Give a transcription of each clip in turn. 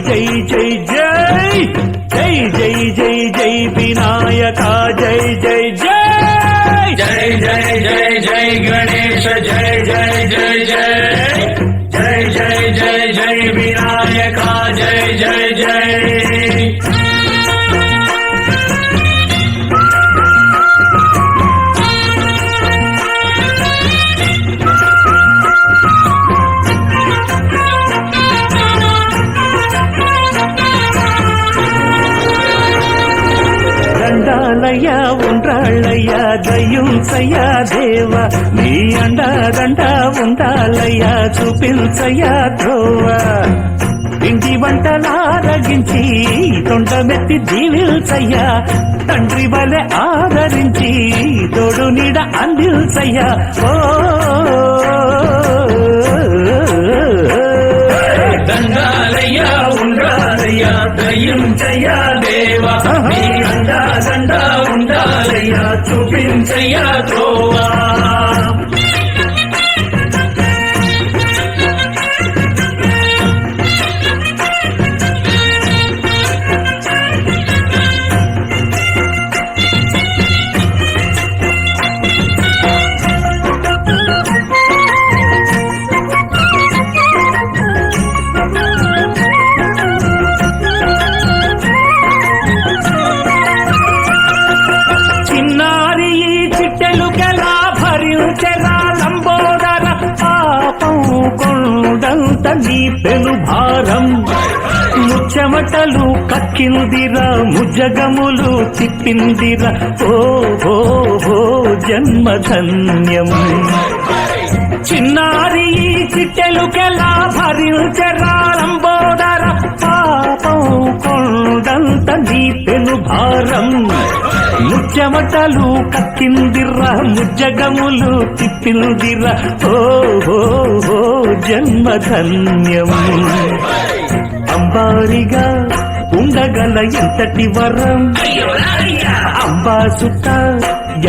జై జై జై జై జై జై జై వినాయక జై జై జై జై జై జై జై గణేశ జై జై జై జై జై జై జై జై వినాయక జై జై జై దండాలయ్యా ఉండ్రాళ్ళయ్యా దయ్యుంచయ్యా దేవా నీ అండాదండ ఉండాలయ్యా చూపించయ్యా ధ్రువా ఇంటి వంటలారగించి తొండమెత్తి దీవిల్చయ్యా తండ్రి వలె ఆదరించి తోడు నీడ అందిల్చయ్యా ఓ దండాలయ్యా ఉండాలయ్యా దయ్యుంచయ్యా దేవా నీ అండాదండ ఉండాలయ్యా చూపించయ్యా ధ్రువా నీ పెను భారం ముచ్చమటలు కక్కిందిరా ముజ్జగములు తిప్పిందిరా ఓ ఓ ఓ జన్మధన్యం చిన్నారి చిట్టెలుకెలా భరించరా లంబోదర పాపం కొండంత నీ పెను భారం ముచ్చమటలు కక్కిందిరా ముజ్జగములు తిప్పిందిరా ఓ ఓ ఓ జన్మధన్యం అంబారిగా ఉండగల ఎంతటి వరం అంబా సుత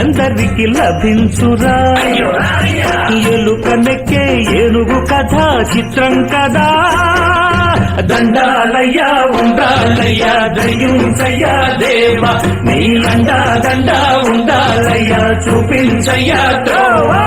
ఎందరికి లభించురా ఎలుక నెక్కే ఏనుగు కథ చిత్రం కదా దండాలయ్యా ఉండాలయ్యా దయ్యుంచయ్యా దేవా నీ అండాదండ ఉండాలయ్యా చూపించయ్యా త్రోవా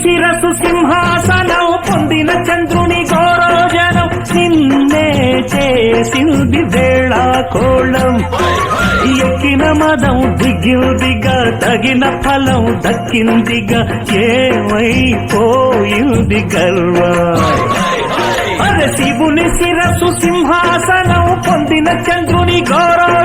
శిరసు సింహాసనం పొందిన చంద్రుని గౌరవజనం నిన్నే చేసింది వేళ కోళం ఎక్కిన మదం దిగిందిగా తగిన ఫలం దక్కిందిగా ఏమైపోయింది గర్వం అరే శివుని శిరసు సింహాసనం పొందిన చంద్రుని గౌరవ